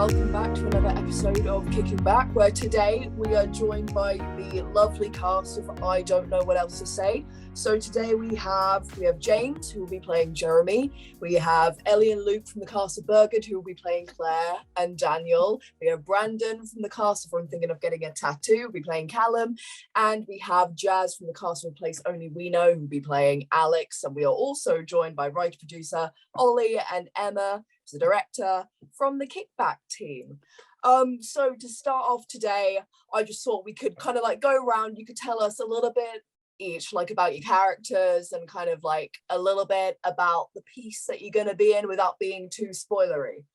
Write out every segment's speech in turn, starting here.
welcome back to another episode of Kicking Back, where today we are joined by the lovely cast of I Don't Know What Else to Say. So today we have James, who will be playing Jeremy. We have Ellie and Luke from the cast of Burgard, who will be playing Claire and Daniel. We have Brandon from the cast of I'm Thinking of Getting a Tattoo, who will be playing Callum. And we have Jazz from the cast of A Place Only We Know, who will be playing Alex. And we are also joined by writer-producer Ollie and Emma, the director, from the Kickback team. So to start off today, I just thought we could kind of like go around. You could tell us a little bit each, like about your characters and kind of like a little bit about the piece that you're going to be in without being too spoilery.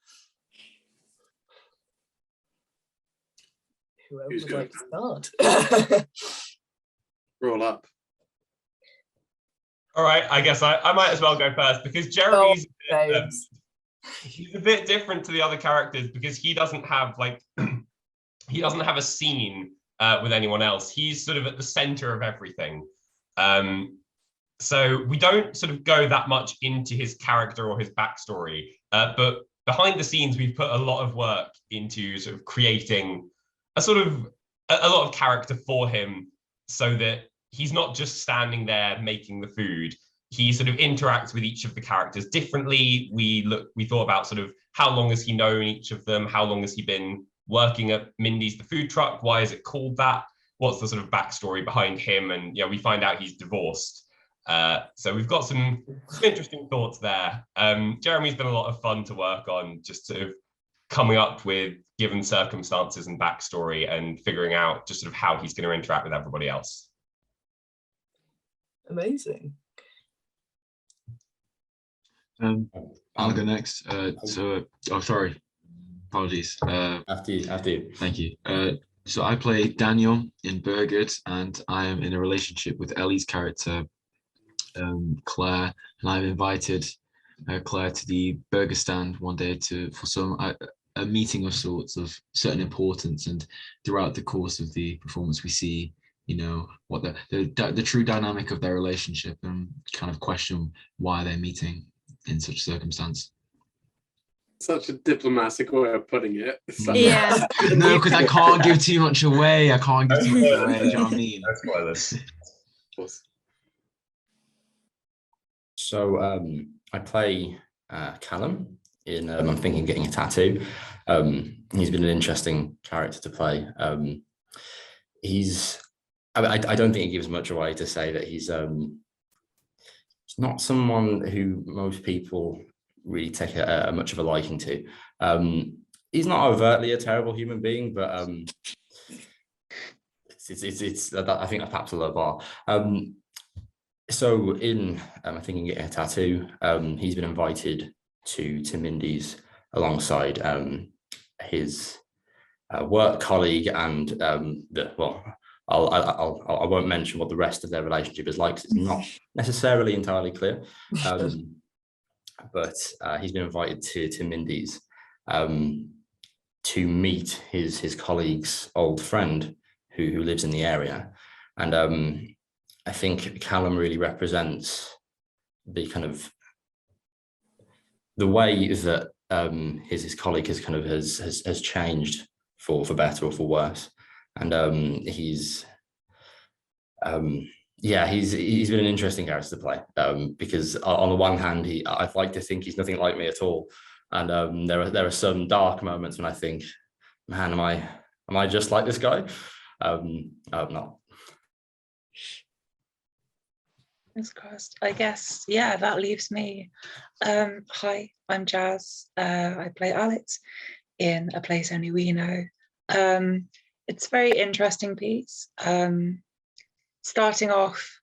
Whoever would like to start? Roll up. All right, I guess I might as well go first because Jeremy's he's a bit different to the other characters because he doesn't have a scene with anyone else. He's sort of at the center of everything. So we don't sort of go that much into his character or his backstory, but behind the scenes, we've put a lot of work into sort of creating a lot of character for him so that he's not just standing there making the food. He sort of interacts with each of the characters differently. We thought about sort of how long has he known each of them? How long has he been working at Mindy's, the food truck? Why is it called that? What's the sort of backstory behind him? And we find out he's divorced. So we've got some interesting thoughts there. Jeremy's been a lot of fun to work on, just sort of coming up with given circumstances and backstory and figuring out just sort of how he's going to interact with everybody else. Amazing. I'll go next. Sorry, apologies. After you. Thank you. So I play Daniel in Burgard, and I am in a relationship with Ellie's character, Claire, and I've invited Claire to the burger stand one day for a meeting of sorts of certain importance, and throughout the course of the performance we see what the true dynamic of their relationship and kind of question why they're meeting in such circumstance. Such a diplomatic way of putting it. Yeah. No, because I can't give too much away. Do you know what I mean? That's spoilers. So I play Callum in I'm Thinking Getting a Tattoo. He's been an interesting character to play. I don't think it gives much away to say that he's not someone who most people really take much of a liking to. He's not overtly a terrible human being, but it's I think that's perhaps a low bar. So in I think in Getting a Tattoo, he's been invited to Mindy's alongside his work colleague and I won't mention what the rest of their relationship is like, 'cause it's not necessarily entirely clear. But he's been invited to Mindy's to meet his colleague's old friend who lives in the area. And I think Callum really represents the kind of the way that his colleague has changed for better or for worse. And he's been an interesting character to play, because on the one hand, I'd like to think he's nothing like me at all, and there are some dark moments when I think, man, am I just like this guy? I'm not. Fingers crossed. I guess, yeah, that leaves me. Hi, I'm Jazz. I play Alex in A Place Only We Know. It's a very interesting piece. Starting off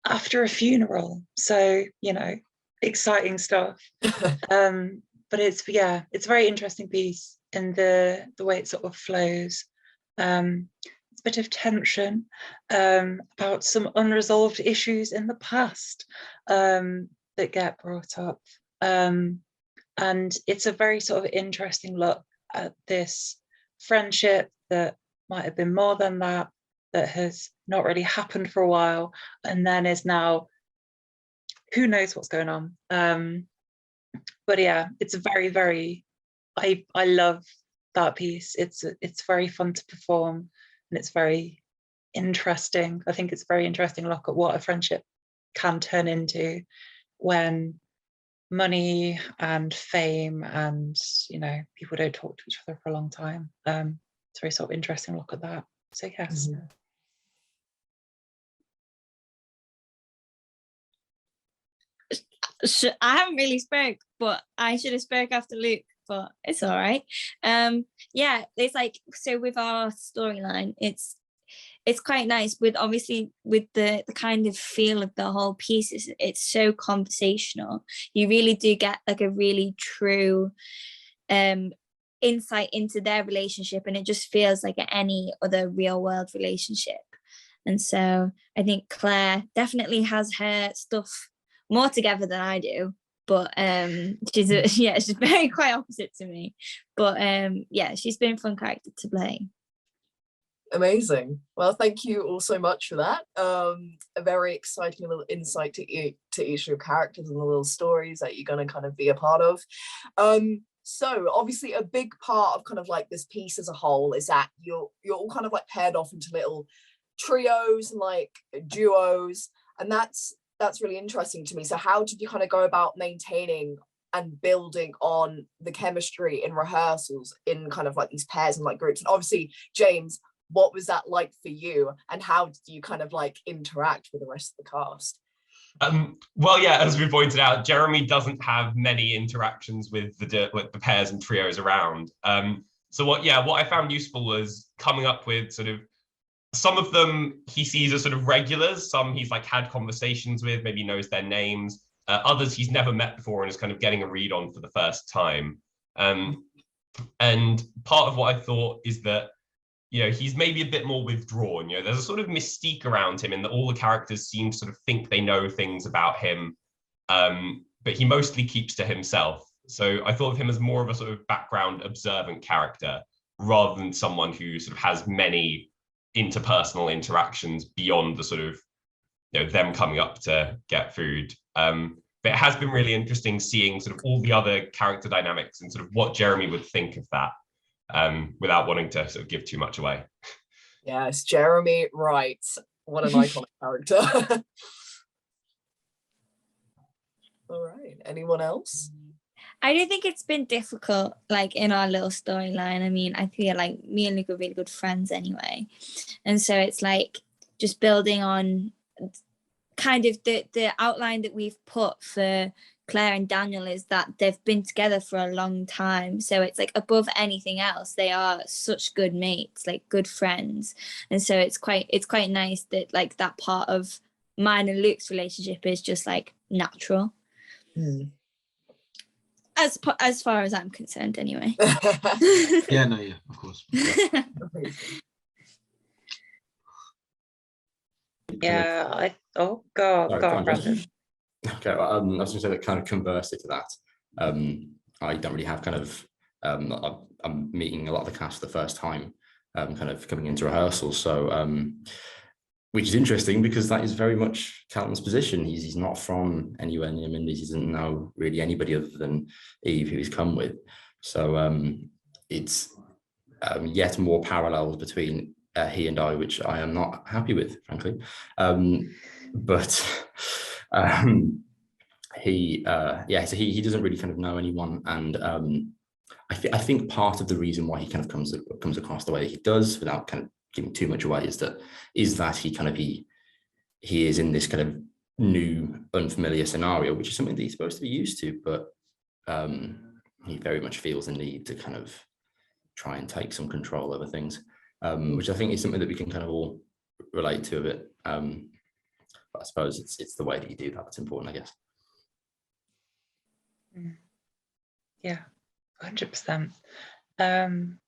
after a funeral, so exciting stuff. But it's a very interesting piece in the way it sort of flows. It's a bit of tension about some unresolved issues in the past that get brought up, and it's a very sort of interesting look at this friendship that might have been more than that has not really happened for a while, and then is now, who knows what's going on. But yeah, it's a very, very I love that piece. It's very fun to perform, and it's very interesting. I think it's a very interesting look at what a friendship can turn into when money and fame and, you know, people don't talk to each other for a long time. It's a very sort of interesting look at that. So yes. Mhm. I haven't really spoke, but I should have spoke after Luke, but it's all right. Yeah, it's like, so with our storyline, it's quite nice with, obviously, with the kind of feel of the whole piece. It's so conversational. You really do get like a really true insight into their relationship, and it just feels like any other real world relationship. And so I think Claire definitely has her stuff more together than I do, but she's very quite opposite to me, but yeah, she's been a fun character to play. Amazing. Well, thank you all so much for that. A very exciting little insight to each of your characters and the little stories that you're going to kind of be a part of. So obviously a big part of kind of like this piece as a whole is that you're all kind of like paired off into little trios and like duos, and that's really interesting to me. So how did you kind of go about maintaining and building on the chemistry in rehearsals in kind of like these pairs and like groups? And obviously, James, what was that like for you, and how did you kind of like interact with the rest of the cast? Well, yeah, as we pointed out, Jeremy doesn't have many interactions with the pairs and trios around. So what I found useful was coming up with sort of, some of them he sees as sort of regulars, some he's like had conversations with, maybe knows their names, others he's never met before and is kind of getting a read on for the first time. And part of what I thought is that, you know, he's maybe a bit more withdrawn. You know, there's a sort of mystique around him in that all the characters seem to sort of think they know things about him, but he mostly keeps to himself. So I thought of him as more of a sort of background observant character rather than someone who sort of has many interpersonal interactions beyond the sort of, you know, them coming up to get food. But it has been really interesting seeing sort of all the other character dynamics and sort of what Jeremy would think of that, without wanting to sort of give too much away. Yes, Jeremy Wright. What an iconic character. All right, anyone else? I do think it's been difficult, like in our little storyline. I mean, I feel like me and Luke are really good friends anyway. And so it's like just building on kind of the outline that we've put for Claire and Daniel is that they've been together for a long time. So it's like above anything else, they are such good mates, like good friends. And so it's quite nice that like that part of mine and Luke's relationship is just like natural. As far as I'm concerned, anyway. Yeah, of course. Yeah, go on, Brandon. Okay, well, I was going to say that kind of conversely to that, I don't really have kind of, I'm meeting a lot of the cast for the first time, kind of coming into rehearsals. So, which is interesting because that is very much Callum's position. He's not from anywhere near Mindy's. He doesn't know really anybody other than Eve, who he's come with. So it's yet more parallels between he and I, which I am not happy with, frankly. But so he doesn't really kind of know anyone, and I think part of the reason why he kind of comes across the way he does, without kind of giving too much away, is that he is in this kind of new unfamiliar scenario, which is something that he's supposed to be used to, but he very much feels the need to kind of try and take some control over things, which I think is something that we can kind of all relate to a bit. But I suppose it's the way that you do that that's important, I guess. Yeah, 100%. And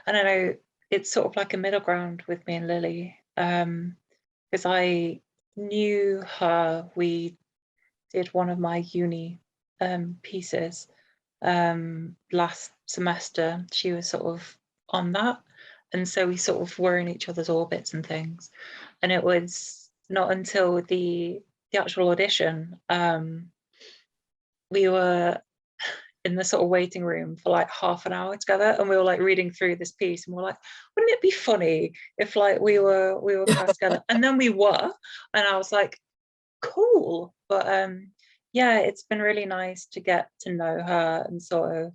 I know it's sort of like a middle ground with me and Lily, because I knew her. We did one of my uni pieces last semester. She was sort of on that, and so we sort of were in each other's orbits and things. And it was not until the actual audition we were in the sort of waiting room for like half an hour together, and we were like reading through this piece, and we're like, wouldn't it be funny if like we were cast together? And then we were, and I was like, cool. But yeah, it's been really nice to get to know her, and sort of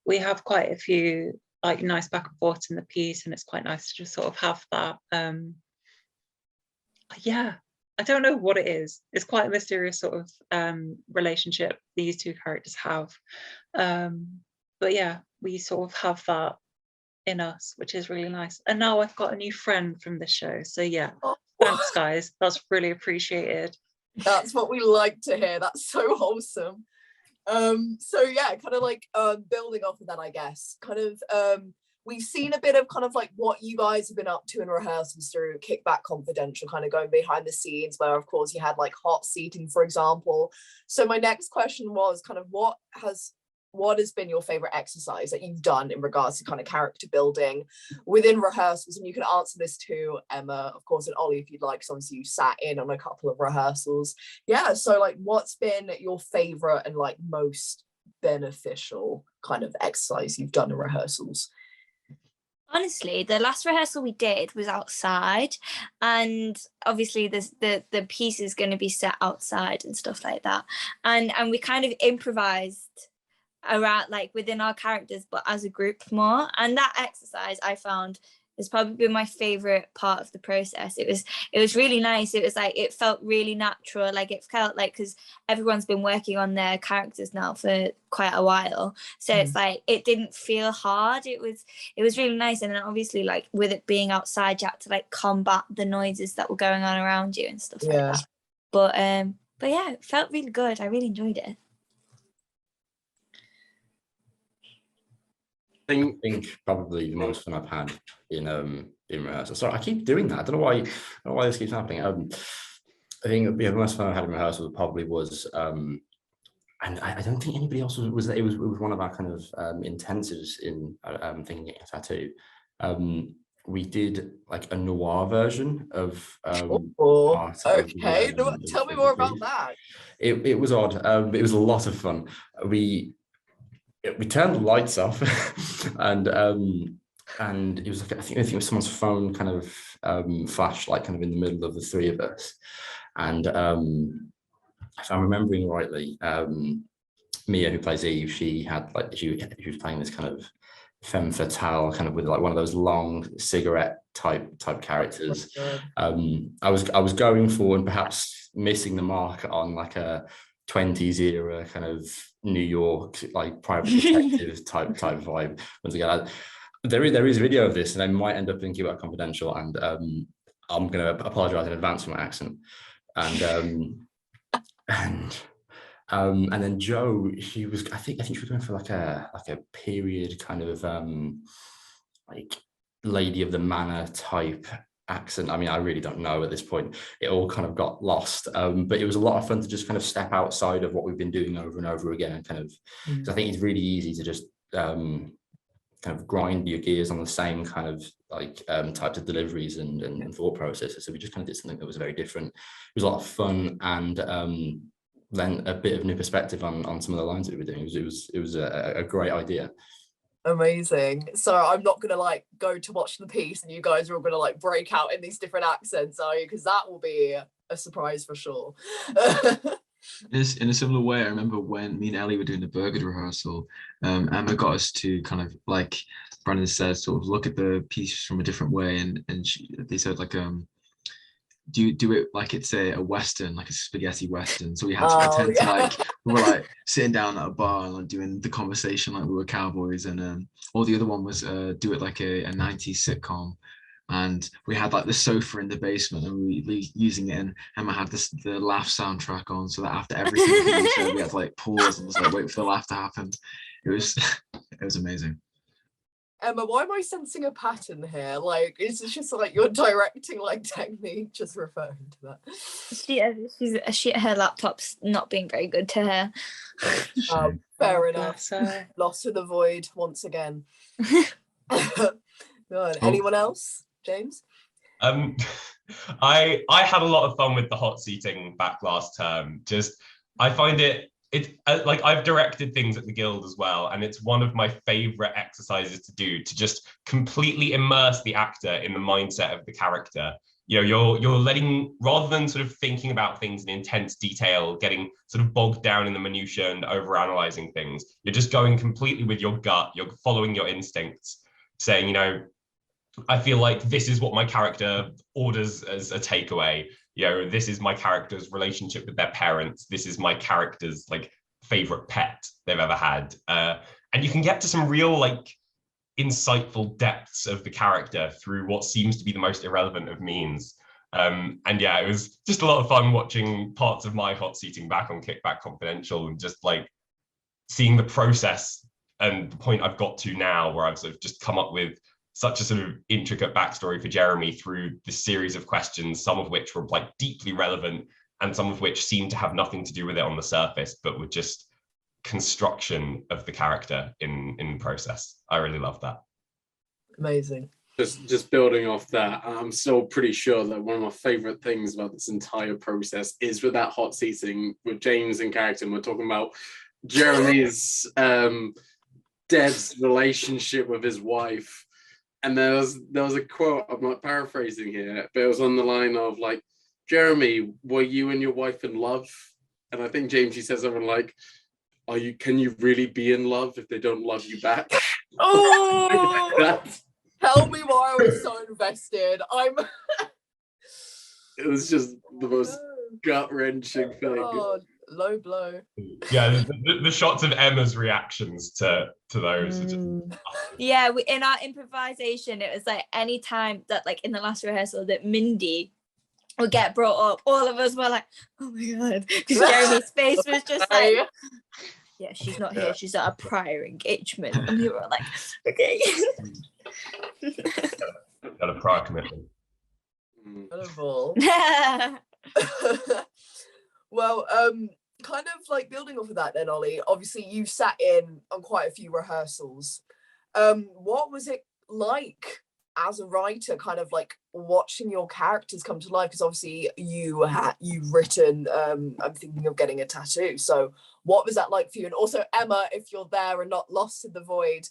we have quite a few like nice back and forths in the piece, and it's quite nice to just sort of have that. Yeah, I don't know what it is. It's quite a mysterious sort of relationship these two characters have. But yeah, we sort of have that in us, which is really nice. And now I've got a new friend from the show. So yeah, thanks guys. That's really appreciated. That's what we like to hear. That's so wholesome. So yeah, kind of like building off of that, I guess, kind of we've seen a bit of kind of like what you guys have been up to in rehearsals through Kickback Confidential, kind of going behind the scenes, where of course you had like hot seating, for example. So my next question was kind of what has been your favorite exercise that you've done in regards to kind of character building within rehearsals? And you can answer this to Emma, of course, and Ollie if you'd like, because obviously you sat in on a couple of rehearsals. Yeah, so like what's been your favorite and like most beneficial kind of exercise you've done in rehearsals? Honestly, the last rehearsal we did was outside, and obviously the piece is going to be set outside and stuff like that, and we kind of improvised around like within our characters, but as a group more. And that exercise I found has probably been my favorite part of the process. It was really nice. It was like, it felt really natural. Like it felt like, because everyone's been working on their characters now for quite a while, so it's like it didn't feel hard. It was really nice. And then obviously like with it being outside, you had to like combat the noises that were going on around you and stuff like that. But yeah, it felt really good. I really enjoyed it. I think probably the most fun I've had in rehearsal. Sorry, I keep doing that. I don't know why this keeps happening. I think the most fun I had in rehearsal probably was, and I don't think anybody else was there. It was one of our kind of intensives in thinking Getting a Tattoo. We did like a noir version of. Okay, tell me more about that. It was odd. It was a lot of fun. We turned the lights off, and it was like I think it was someone's phone kind of flashed like kind of in the middle of the three of us, and if I'm remembering rightly, Mia, who plays Eve, she was playing this kind of femme fatale, kind of with like one of those long cigarette type characters. I was going for and perhaps missing the mark on like a 20s era kind of New York like private detective type vibe. Once again, there is video of this, and I might end up in Kickback Confidential, and I'm going to apologize in advance for my accent. And then Jo, she was I think she was going for like a period kind of like Lady of the Manor type accent. I mean, I really don't know at this point. It all kind of got lost, but it was a lot of fun to just kind of step outside of what we've been doing over and over again, and kind of because I think it's really easy to just kind of grind your gears on the same kind of like types of deliveries and thought processes. So we just kind of did something that was very different. It was a lot of fun, and then a bit of new perspective on some of the lines that we were doing. It was a great idea. Amazing. So I'm not gonna like go to watch the piece and you guys are all gonna like break out in these different accents, are you? Because that will be a surprise for sure. In a similar way, I remember when me and Ellie were doing the Burger rehearsal, Emma got us to kind of, like Brandon said, sort of look at the piece from a different way, and they said like do it like it's a western, like a spaghetti western. So we had to pretend to like we were like sitting down at a bar and like doing the conversation like we were cowboys, and or the other one was do it like a 90s sitcom. And we had like the sofa in the basement, and we were using it, and Emma had the laugh soundtrack on, so that after every single thing we said, we had to like pause and just like wait for the laugh to happen. It was amazing. Emma, why am I sensing a pattern here? Like, it's just like your directing like technique just referring to that. Her laptop's not being very good to her. Fair enough. Lost to the void once again. Good. Anyone else? James? I had a lot of fun with the hot seating back last term. Just I find it like I've directed things at the Guild as well, and it's one of my favorite exercises to do, to just completely immerse the actor in the mindset of the character. You know, you're letting, rather than sort of thinking about things in intense detail, getting sort of bogged down in the minutiae and overanalyzing things, you're just going completely with your gut, you're following your instincts, saying, you know, I feel like this is what my character orders as a takeaway. You know, this is my character's relationship with their parents. This is my character's like favorite pet they've ever had. And you can get to some real like insightful depths of the character through what seems to be the most irrelevant of means. And yeah, it was just a lot of fun watching parts of my hot seating back on Kickback Confidential and just like seeing the process and the point I've got to now, where I've sort of just come up with such a sort of intricate backstory for Jeremy through this series of questions, some of which were like deeply relevant and some of which seemed to have nothing to do with it on the surface, but were just construction of the character in process. I really love that. Amazing. Just building off that, I'm still pretty sure that one of my favorite things about this entire process is with that hot seating with James in character, and we're talking about Jeremy's Dead's relationship with his wife. And there was a quote, I'm not paraphrasing here, but it was on the line of like, Jeremy, were you and your wife in love? And I think James, he says something like, can you really be in love if they don't love you back? Oh, like tell me why I was so invested. It was just the most gut-wrenching thing. Oh, low blow. Yeah, the shots of Emma's reactions to those are just... Yeah, in our improvisation, it was like any time that like in the last rehearsal that Mindy would get brought up, all of us were like, oh my god, because Jeremy's face was just like, yeah, she's not here, she's at a prior engagement, and we were like, okay. Got a prior commitment. Incredible. Well, kind of like building off of that then, Ollie, obviously you sat in on quite a few rehearsals. What was it like as a writer, kind of like watching your characters come to life? Because obviously you've written I'm thinking of getting a tattoo, so what was that like for you? And also Emma, if you're there and not lost in the void,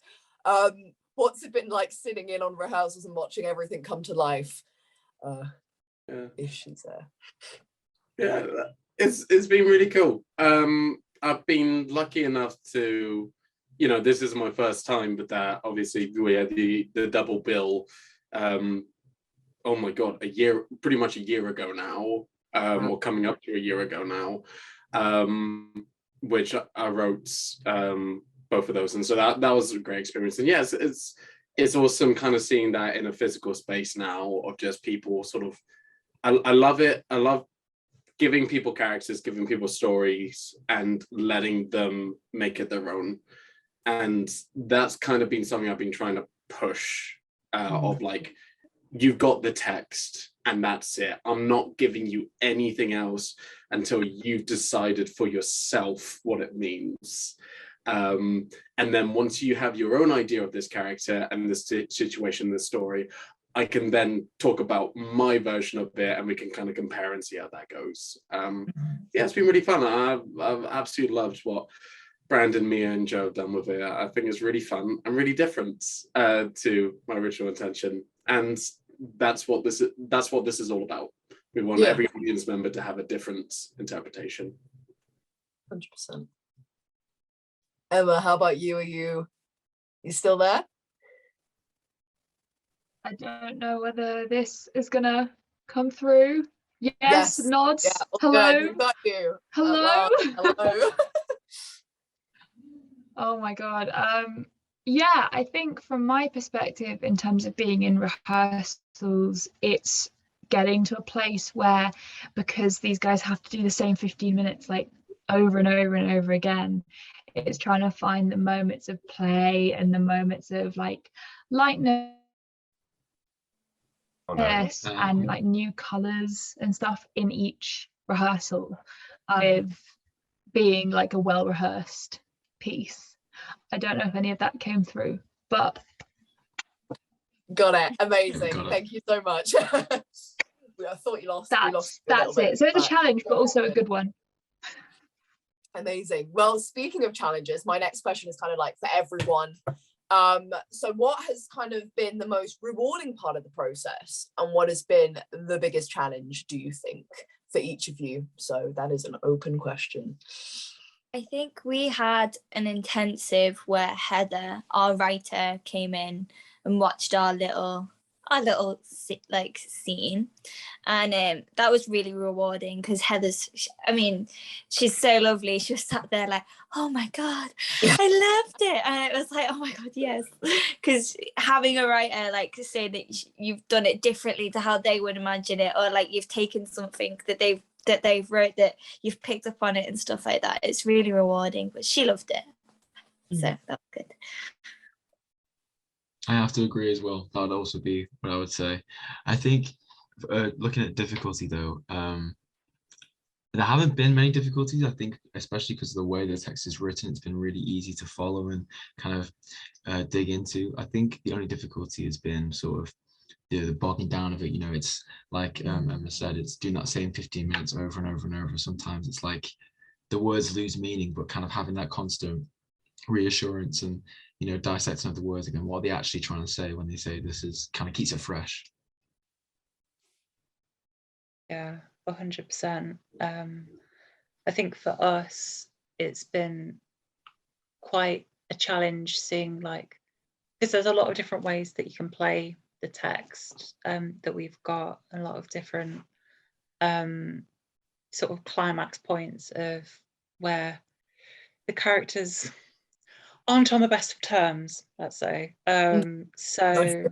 what's it been like sitting in on rehearsals and watching everything come to life? If she's there. Yeah, it's been really cool. I've been lucky enough to, you know, this is my first time, but that obviously we had the double bill. Oh my god, pretty much a year ago now, or coming up to a year ago now, which I wrote both of those, and so that was a great experience. And yes, it's awesome kind of seeing that in a physical space now of just people sort of. I love it. I love giving people characters, giving people stories, and letting them make it their own. And that's kind of been something I've been trying to push of like, you've got the text and that's it. I'm not giving you anything else until you've decided for yourself what it means. And then once you have your own idea of this character and this situation, this story, I can then talk about my version of it and we can kind of compare and see how that goes. Yeah, it's been really fun. I've absolutely loved what Brandon, Mia, and Joe have done with it. I think it's really fun and really different to my original intention. And that's what this is all about. We want every audience member to have a different interpretation. 100%. Emma, how about you? Are you still there? I don't know whether this is gonna come through. Yes. Nods. Yeah, hello. Good. Got you. Hello. Hello. Oh my god. Yeah, I think from my perspective, in terms of being in rehearsals, it's getting to a place where, because these guys have to do the same 15 minutes like over and over and over again, it's trying to find the moments of play and the moments of like lightness and like new colors and stuff in each rehearsal, with being like a well-rehearsed piece. I don't know if any of that came through, but got it. Amazing. Thank you so much. I thought you lost. That's it. So it's a challenge, but also a good one. Amazing. Well, speaking of challenges, my next question is kind of like for everyone. So what has kind of been the most rewarding part of the process, and what has been the biggest challenge, do you think, for each of you? So that is an open question. I think we had an intensive where Heather, our writer, came in and watched our little like scene, and that was really rewarding because I mean, she's so lovely. She was sat there like, oh my god, I loved it, and it was like, oh my god, yes, because having a writer like say that you've done it differently to how they would imagine it, or like you've taken something that they've wrote that you've picked up on it and stuff like that, it's really rewarding. But she loved it, so that was good. I have to agree as well. That would also be what I would say. I think looking at difficulty though, there haven't been many difficulties. I think especially because of the way the text is written, it's been really easy to follow and kind of dig into. I think the only difficulty has been sort of the bogging down of it. You know, it's like Emma said, it's doing that same 15 minutes over and over and over. Sometimes it's like the words lose meaning, but kind of having that constant reassurance and, you know, dissecting of the words again, what are they actually trying to say when they say this, is kind of keeps it fresh. Yeah, 100%. I think for us, it's been quite a challenge seeing, like, because there's a lot of different ways that you can play the text, that we've got a lot of different sort of climax points of where the characters aren't on the best of terms, let's say. So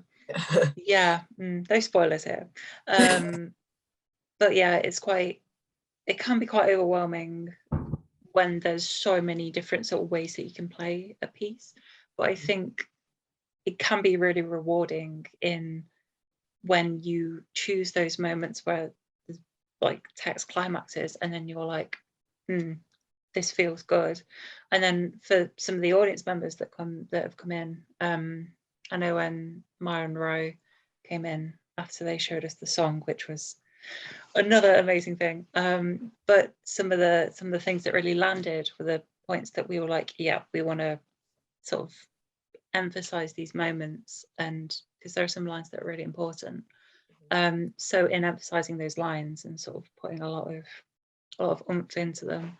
yeah, no spoilers here. But yeah, it can be quite overwhelming when there's so many different sort of ways that you can play a piece. But I think it can be really rewarding in when you choose those moments where there's like text climaxes, and then you're like, this feels good. And then for some of the audience members that have come in, I know when Maya and Roe came in after they showed us the song, which was another amazing thing. But some of the things that really landed were the points that we were like, yeah, we want to sort of emphasize these moments, and because there are some lines that are really important. So in emphasizing those lines and sort of putting a lot of oomph into them,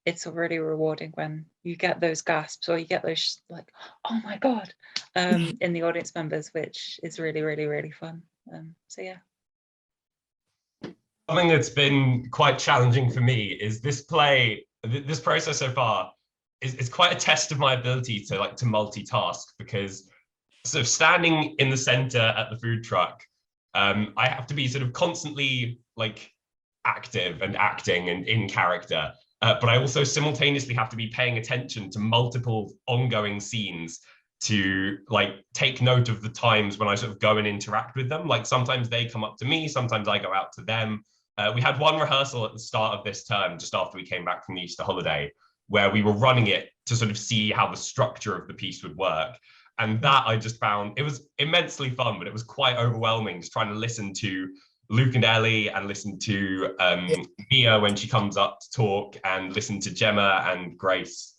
it's really rewarding when you get those gasps or you get those like, oh my god, in the audience members, which is really, really, really fun. So yeah. Something that's been quite challenging for me is this process so far is quite a test of my ability to multitask, because sort of standing in the center at the food truck, I have to be sort of constantly like active and acting and in character, but I also simultaneously have to be paying attention to multiple ongoing scenes to like take note of the times when I sort of go and interact with them. Like sometimes they come up to me, sometimes I go out to them. We had one rehearsal at the start of this term, just after we came back from the Easter holiday, where we were running it to sort of see how the structure of the piece would work. And that I just found, it was immensely fun, but it was quite overwhelming just trying to listen to Luke and Ellie and listen to Mia when she comes up to talk, and listen to Gemma and Grace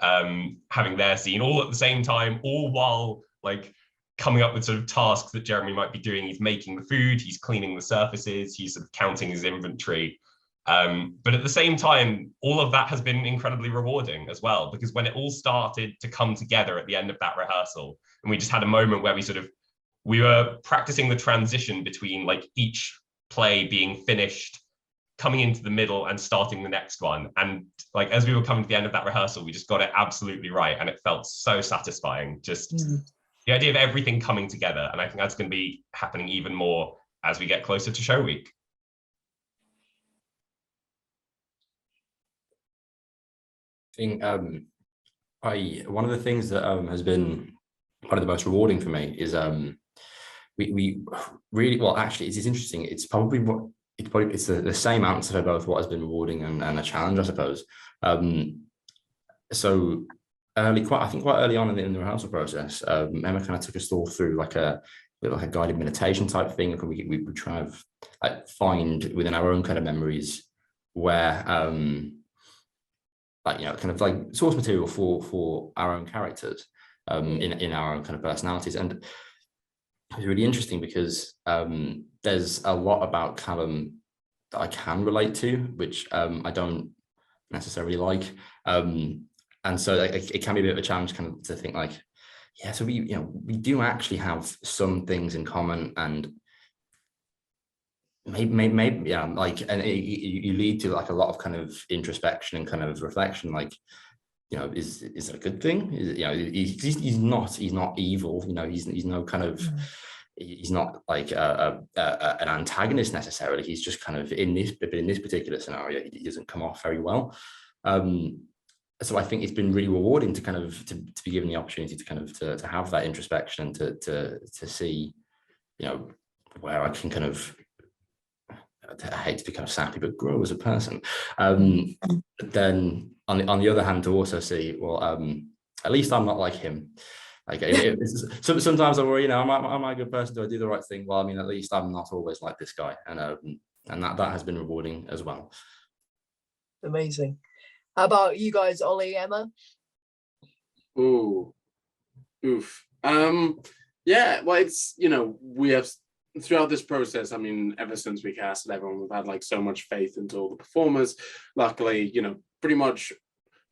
having their scene all at the same time, all while like coming up with sort of tasks that Jeremy might be doing. He's making the food, he's cleaning the surfaces, he's sort of counting his inventory. But at the same time, all of that has been incredibly rewarding as well, because when it all started to come together at the end of that rehearsal, and we just had a moment where we were practicing the transition between like each play being finished, coming into the middle and starting the next one. And like, as we were coming to the end of that rehearsal, we just got it absolutely right. And it felt so satisfying, just the idea of everything coming together. And I think that's going to be happening even more as we get closer to show week. I think one of the things that has been one of the most rewarding for me is we really, well, actually it's interesting. It's the same answer for both what has been rewarding and a challenge, I suppose. So quite early on in the rehearsal process, Emma kind of took us all through like a guided meditation type thing. We would try to like find within our own kind of memories where like, kind of like source material for our own characters, in our own kind of personalities. And it's really interesting because there's a lot about Callum that I can relate to, which I don't necessarily like. And so it can be a bit of a challenge kind of to think like, yeah, so we do actually have some things in common, and maybe yeah, like, and you lead to like a lot of kind of introspection and kind of reflection, like, is it a good thing? He's not evil, he's no kind of, he's not like an antagonist necessarily. He's just kind of in this particular scenario, he doesn't come off very well. So I think it's been really rewarding to kind of to be given the opportunity to kind of to have that introspection and to see, where I can kind of, I hate to be kind of sappy, but grow as a person. But then on the other hand, to also see, well, at least I'm not like him. Like, sometimes I worry, am I a good person? Do I do the right thing? Well, I mean, at least I'm not always like this guy, and that has been rewarding as well. Amazing. How about you guys, Ollie, Emma? Ooh, oof. Yeah, well, it's, we have, throughout this process, I mean, ever since we casted everyone, we've had like so much faith into all the performers. Luckily, pretty much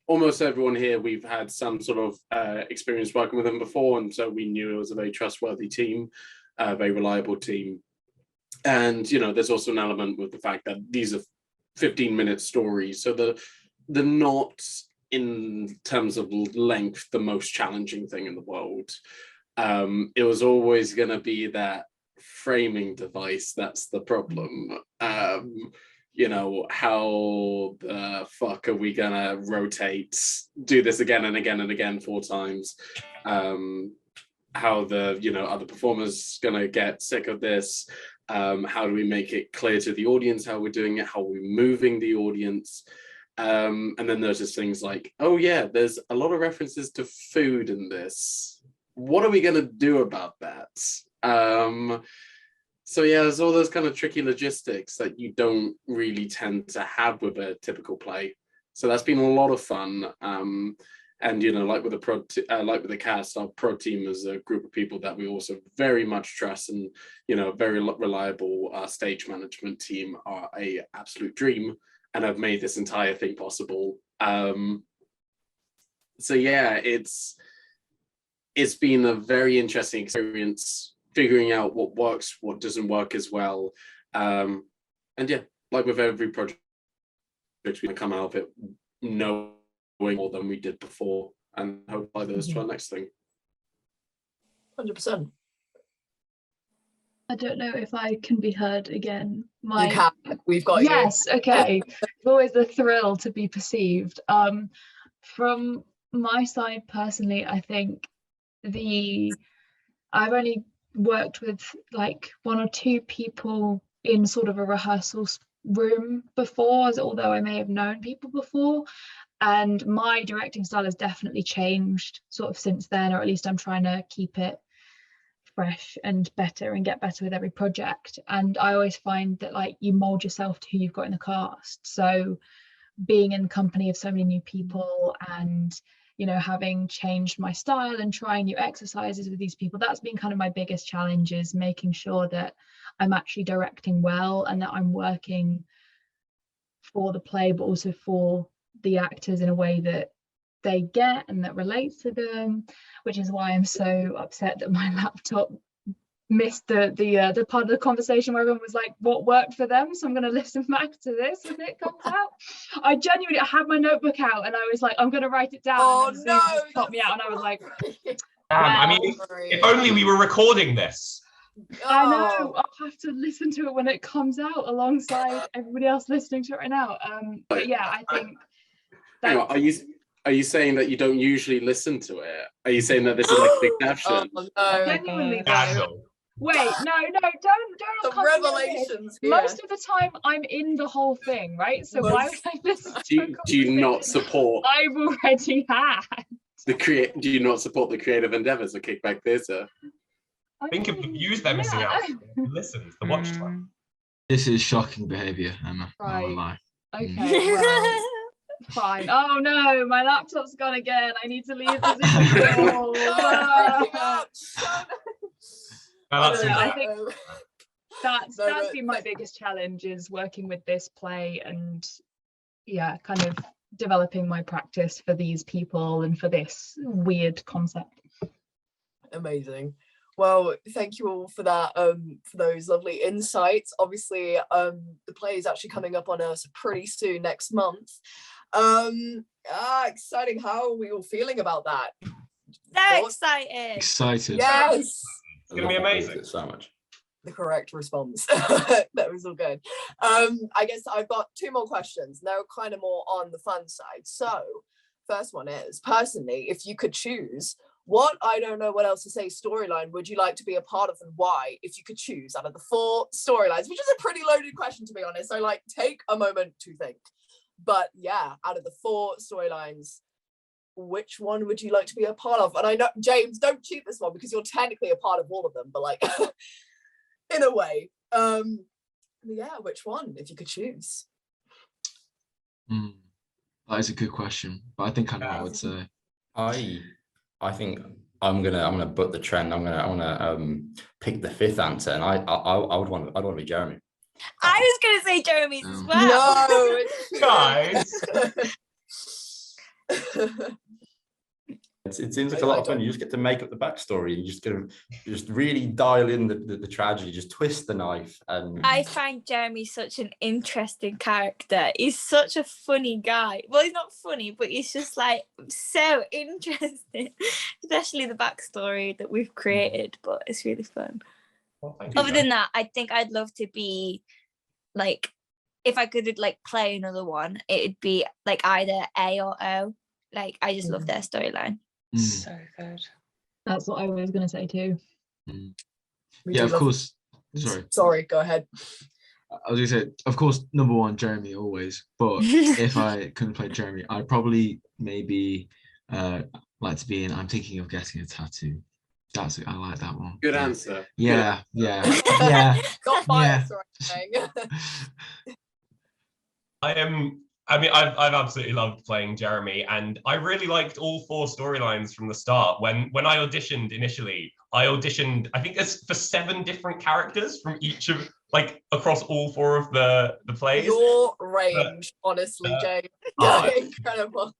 almost everyone here, we've had some sort of experience working with them before, and so we knew it was a very trustworthy team, a very reliable team. And there's also an element with the fact that these are 15-minute stories, so they're not, in terms of length, the most challenging thing in the world. It was always going to be that framing device that's the problem. How the fuck are we gonna do this again and again and again 4 times? How the other performers gonna get sick of this? How do we make it clear to the audience how we're doing it? How are we moving the audience? And then there's just things like, oh yeah, there's a lot of references to food in this. What are we gonna do about that? So yeah, there's all those kind of tricky logistics that you don't really tend to have with a typical play. So that's been a lot of fun. And like with the cast, our prod team is a group of people that we also very much trust, and very reliable. Our stage management team are a absolute dream and have made this entire thing possible. So yeah, it's been a very interesting experience, figuring out what works, what doesn't work as well. And yeah, like with every project, we come out of it knowing more than we did before, and hope by this to our next thing. 100%. I don't know if I can be heard again. You can. We've got you. Yes, okay. It's always a thrill to be perceived. From my side personally, I think I've only worked with like 1 or 2 people in sort of a rehearsal room before, although I may have known people before, and my directing style has definitely changed sort of since then, or at least I'm trying to keep it fresh and better and get better with every project. And I always find that like you mold yourself to who you've got in the cast, so being in the company of so many new people and having changed my style and trying new exercises with these people, that's been kind of my biggest challenge, is making sure that I'm actually directing well and that I'm working for the play but also for the actors in a way that they get and that relates to them, which is why I'm so upset that my laptop missed the part of the conversation where everyone was like, what worked for them. So I'm going to listen back to this when it comes out. I genuinely had my notebook out and I was like, I'm going to write it down. Oh and no! Just stopped me out and I was like, I mean, if only we were recording this. I know, I'll have to listen to it when it comes out alongside everybody else listening to it right now. But yeah, I think hang on, are you saying that you don't usually listen to it? Are you saying that this is like an exception? Oh, no. Genuinely, Daniel. wait, no, don't The come to me. revelations here. Most of the time I'm in the whole thing, right? So why would I listen to Do you not support I've already had? do you not support the creative endeavors of Kickback Theatre? Think of the views they're missing out. Listen, the watch time. This is shocking behaviour, Emma. I won't lie. Okay, well, Fine. Oh no, my laptop's gone again. I need to leave the Zoom call. I think that's been my biggest challenge, is working with this play and kind of developing my practice for these people and for this weird concept. Amazing. Well, thank you all for that, for those lovely insights. Obviously, the play is actually coming up on us pretty soon, next month. Exciting. How are we all feeling about that? So excited. Excited. Yes. It's gonna be amazing. So much. The correct response. That was all good. I guess I've got 2 more questions. They're kind of more on the fun side. So, first one is, personally, if you could choose, what I don't know what else to say storyline would you like to be a part of, and why, if you could choose out of the 4 storylines, which is a pretty loaded question, to be honest. So, like, take a moment to think. But yeah, out of the 4 storylines, which one would you like to be a part of? And I know, James, don't cheat this one because you're technically a part of all of them, but like, in a way. Yeah, which one, if you could choose? That is a good question, but I think I know what I would say. I think I'm gonna butt the trend. I'm gonna pick the 5th answer, and I'd want to be Jeremy. I was gonna say Jeremy's as well. No, Guys. It seems like a lot of fun. You just get to make up the backstory. You just just really dial in the tragedy, just twist the knife. And I find Jeremy such an interesting character. He's such a funny guy. Well, he's not funny, but he's just like so interesting, especially the backstory that we've created. But it's really fun. Well, Other than that, I think I'd love to be like, if I could like play another one, it'd be like either A or O. Like, I just love their storyline. So good. That's what I was going to say too. Yeah, of course. Sorry, go ahead. I was gonna say, of course, number 1, Jeremy always. But if I couldn't play Jeremy, I'd probably maybe like to be in I'm Thinking of Getting a Tattoo. I like that one. Good answer. Yeah. Got biased or anything. I've absolutely loved playing Jeremy, and I really liked all 4 storylines from the start. When I auditioned initially, I think it's for 7 different characters from each of, like, across all 4 of the plays. Your range, honestly, James. Incredible.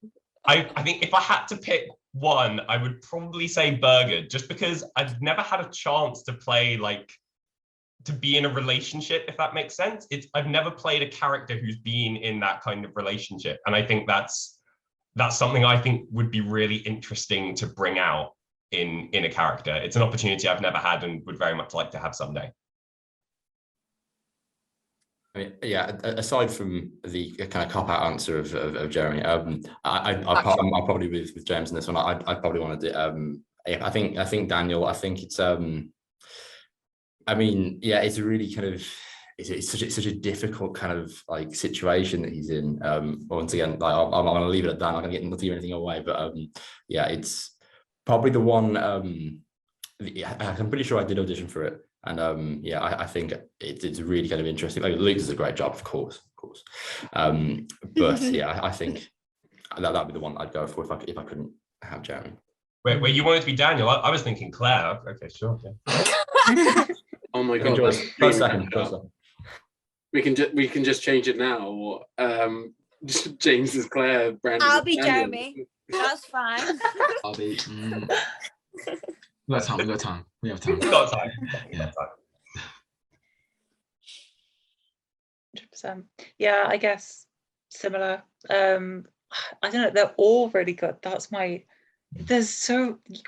I think if I had to pick one, I would probably say Burger, just because I've never had a chance to play, like, to be in a relationship, if that makes sense. I've never played a character who's been in that kind of relationship, and I think that's something I think would be really interesting to bring out in a character. It's an opportunity I've never had and would very much like to have someday. I mean, yeah, aside from the kind of cop-out answer of Jeremy, I'm probably with James in this one. I probably want to do. I think Daniel. I think it's. I mean, yeah, it's a really kind of. It's such a difficult kind of like situation that he's in. Once again, like I'm going to leave it at that. I'm not going to give anything away, but yeah, it's probably the one. I'm pretty sure I did audition for it. And yeah, I think it's really kind of interesting. Like, Luke does a great job, of course. But yeah, I think that'd be the one I'd go for if I couldn't have Jeremy. Wait, you wanted to be Daniel? I was thinking Claire. Okay, sure. Yeah. Oh my god! First second. We can just change it now. James is Claire. Brandon. I'll be Jeremy. That's fine. I'll be. We got time. We have time. Got time. Yeah. 100%. Yeah, I guess similar. I don't know. They're all really good. You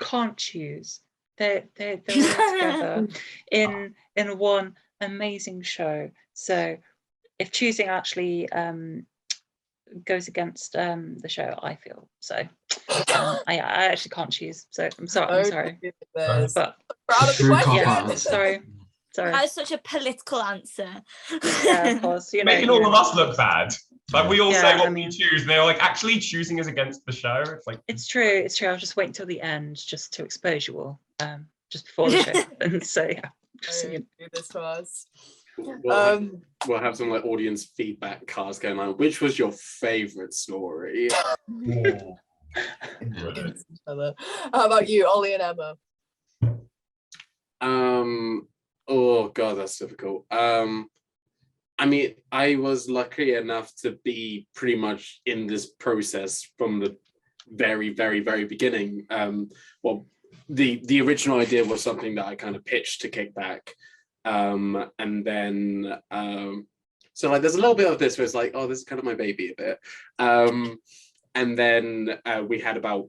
can't choose. They're all together in one amazing show. So if choosing actually goes against the show, I feel so. I actually can't choose. So I'm sorry. But yeah, sorry. That was such a political answer. Yeah, of course. Making all of us look bad. Like, we all say what we choose. They're like, actually choosing is against the show. It's like, it's true. I'll just wait till the end just to expose you all. Just before the show. And so yeah. Do this to us. We'll have some like audience feedback cards going on. Which was your favorite story? How about you, Ollie and Emma? Oh god, that's difficult. I mean, I was lucky enough to be pretty much in this process from the very, very, very beginning. Well, the original idea was something that I kind of pitched to Kickback. And then so like there's a little bit of this where it's like, oh, this is kind of my baby a bit. And then we had about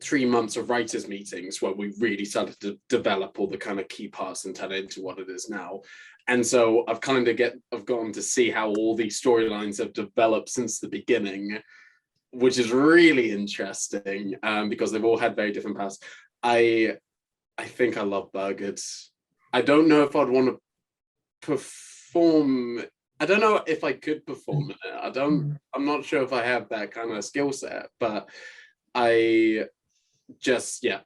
3 months of writers' meetings where we really started to develop all the kind of key parts and turn it into what it is now. And so I've gotten to see how all these storylines have developed since the beginning, which is really interesting because they've all had very different paths. I think I love Birgit. I don't know if I'd want to perform. I don't know if I could perform in it. I'm not sure if I have that kind of skill set, but I just, yeah,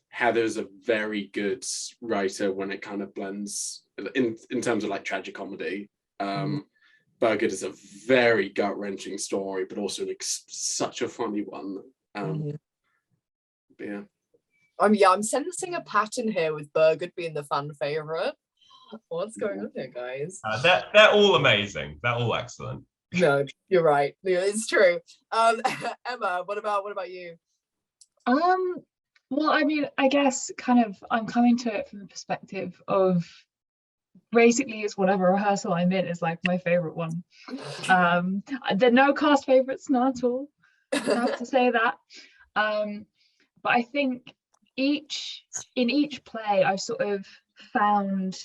Heather's a very good writer when it kind of blends in terms of like tragic comedy. Birgit is a very gut-wrenching story, but also such a funny one. Yeah. I'm sensing a pattern here with Birgit being the fan favorite. What's going on here, guys? They're all amazing. They're all excellent. No, you're right. Yeah, it's true. Emma, what about you? Well, I mean, I guess kind of I'm coming to it from the perspective of basically it's whatever rehearsal I'm in is like my favorite one. There are no cast favorites, not at all. I have to say that. But I think in each play I've sort of found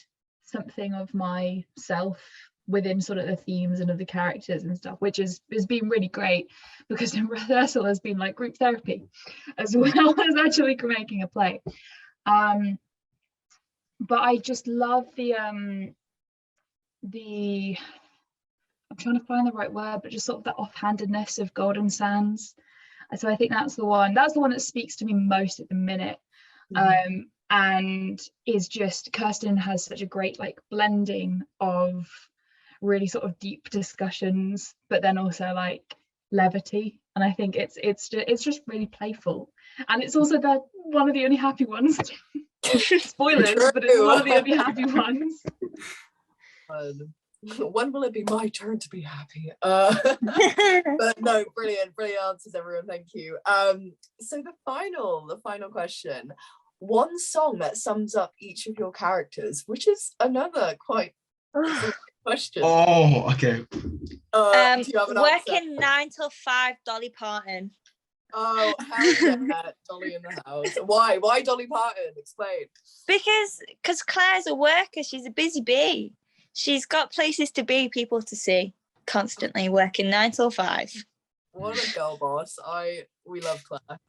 something of myself within sort of the themes and of the characters and stuff, which has been really great because the rehearsal has been like group therapy as well as actually making a play. But I just love the I'm trying to find the right word, but just sort of the offhandedness of Golden Sands. So I think that's the one that speaks to me most at the minute. And is just, Kirsten has such a great like blending of really sort of deep discussions, but then also like levity. And I think it's just really playful. And it's also one of the only happy ones. Spoilers, but it's one of the only happy ones. When will it be my turn to be happy? But no, brilliant answers, everyone. Thank you. So the final question. One song that sums up each of your characters, which is another quite question. Oh, okay. Do you have an working answer? 9 till 5, Dolly Parton. Oh, hell yeah, Dolly in the house. Why Dolly Parton? Explain. Because Claire's a worker. She's a busy bee. She's got places to be, people to see, constantly working 9 till 5. What a girl boss. We love Claire.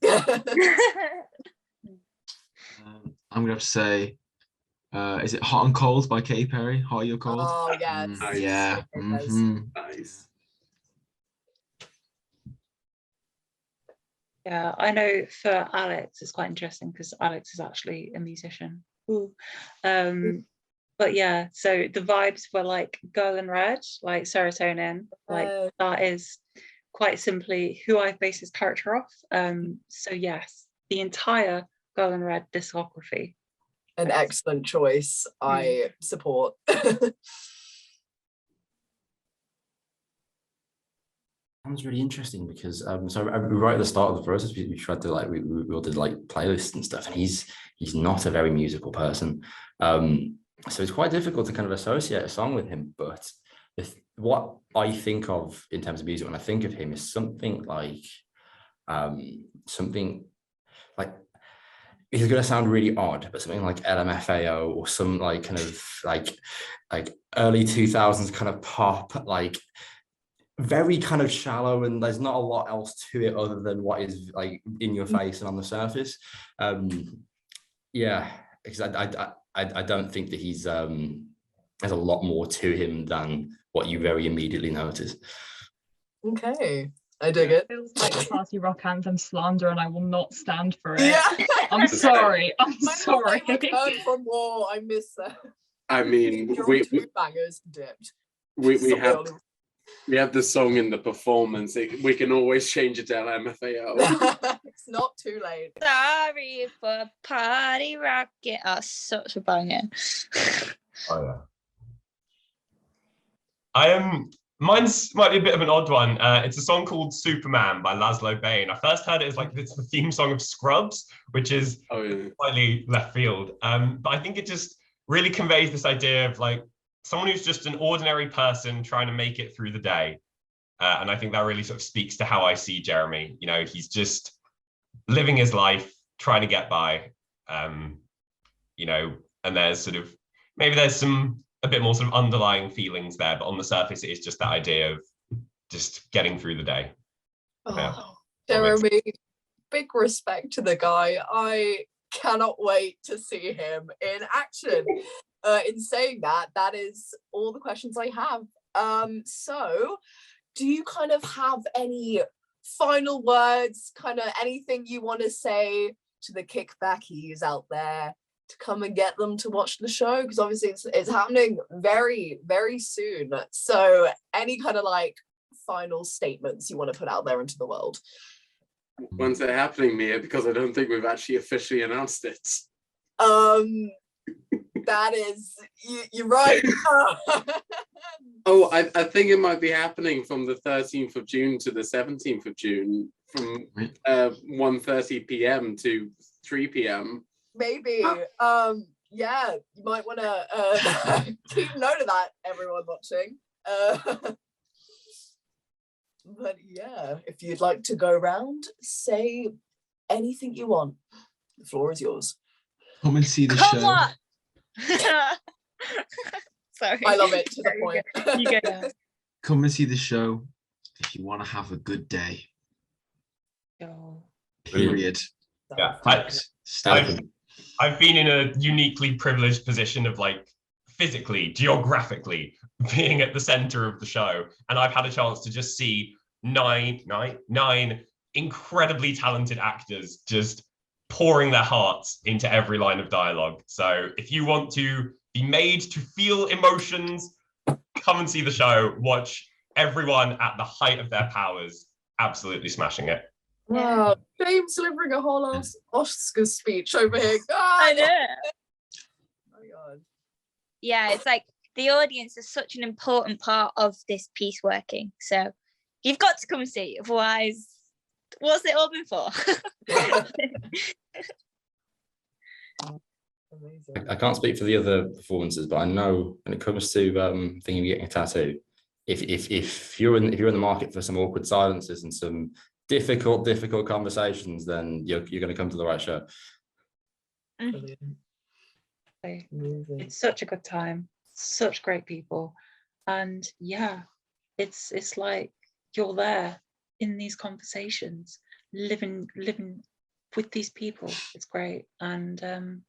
I'm gonna have to say, is it Hot and Cold by Katy Perry? Hot or You're Cold? Oh yeah. Nice. Yeah. Nice. Yeah, I know for Alex it's quite interesting because Alex is actually a musician. But yeah, so the vibes were like Girl in Red, like serotonin, like that is quite simply who I've based his character off. So yes, the entire Girl in Red discography. An excellent choice. I support. Sounds really interesting because so right at the start of the process we tried to like we all did like playlists and stuff, and he's not a very musical person, so it's quite difficult to kind of associate a song with him. But what I think of in terms of music when I think of him is something like it's going to sound really odd, but something like LMFAO or some like kind of like early 2000s kind of pop, like very kind of shallow, and there's not a lot else to it other than what is like in your face and on the surface. Yeah, because I don't think that he's there's a lot more to him than what you very immediately notice. Okay, I dig it. Feels like a party rock anthem slander, and I will not stand for it. Yeah. I'm sorry. I'm I sorry. returned from war. I miss that. I mean, You're we on two bangers dipped. we So have early. we have the song in the performance. We can always change it to LMFAO. It's not too late. Sorry for party rocket. Oh, such a banger. Oh yeah. Mine's might be a bit of an odd one. It's a song called Superman by Laszlo Bain. I first heard it as like it's the theme song of Scrubs, which is slightly left field. But I think it just really conveys this idea of like someone who's just an ordinary person trying to make it through the day. And I think that really sort of speaks to how I see Jeremy. You know, he's just living his life, trying to get by. You know, and there's sort of maybe there's a bit more sort of underlying feelings there, but on the surface, it is just that idea of just getting through the day. Oh, Jeremy, big respect to the guy. I cannot wait to see him in action. In saying that, that is all the questions I have. So, do you kind of have any final words, kind of anything you want to say to the kickbackies out there to come and get them to watch the show? Because obviously it's happening very, very soon. So any kind of like final statements you want to put out there into the world? When's it happening, Mia? Because I don't think we've actually officially announced it. That is, you're right. Oh, I think it might be happening from the 13th of June to the 17th of June, from 1:30 p.m. to 3 p.m. Maybe. Yeah, you might want to keep note of that, everyone watching. But yeah, if you'd like to go around, say anything you want. The floor is yours. Come and see the Come show. on. Sorry. I love it, to the point. You go. Come and see the show if you want to have a good day. Oh. Period. Yeah, Thanks. I've been in a uniquely privileged position of like physically, geographically being at the center of the show. And I've had a chance to just see nine incredibly talented actors just pouring their hearts into every line of dialogue. So if you want to be made to feel emotions, come and see the show. Watch everyone at the height of their powers, absolutely smashing it. Wow, James delivering a whole Oscar speech over here. God. I know. Oh my God. Yeah, it's like the audience is such an important part of this piece working. So you've got to come and see, otherwise, what's it all been for? Amazing. I can't speak for the other performances, but I know when it comes to thinking of getting a tattoo, if you're in the market for some awkward silences and some difficult conversations, then you're going to come to the right show. Brilliant. Amazing. It's such a good time, such great people, and yeah, it's like you're there in these conversations, living with these people. It's great, and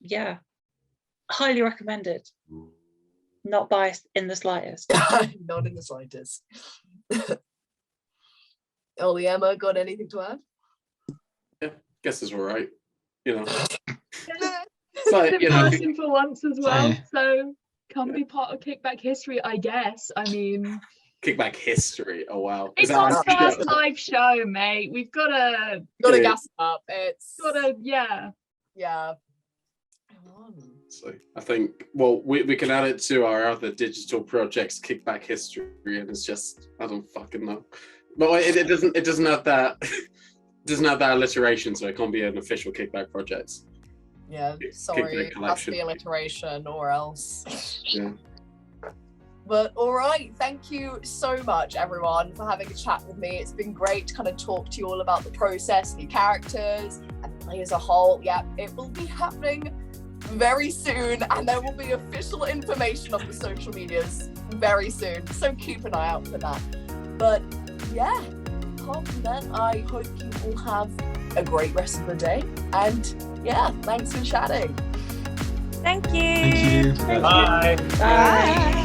yeah, highly recommended. Not biased in the slightest. Not in the slightest. Ollie, Emma, got anything to add? Yeah, guess it's all right. You know, Like, you know, person for once as well, so come be part of Kickback history, I guess. I mean, Kickback history. Oh wow, it's our first live show, mate. We've got to gas up. It's yeah. So I think, well, we can add it to our other digital projects, Kickback history, and it's just, I don't fucking know. But it doesn't have that doesn't have that alliteration, so it can't be an official Kickback project. Yeah, sorry, that's the alliteration or else. Yeah. But all right, thank you so much, everyone, for having a chat with me. It's been great to kind of talk to you all about the process, the characters, and the play as a whole. Yeah, it will be happening very soon, and there will be official information on the social medias very soon. So keep an eye out for that. But yeah, apart from that, I hope you all have a great rest of the day. And yeah, thanks for chatting. Thank you. Thank you. Bye. Bye.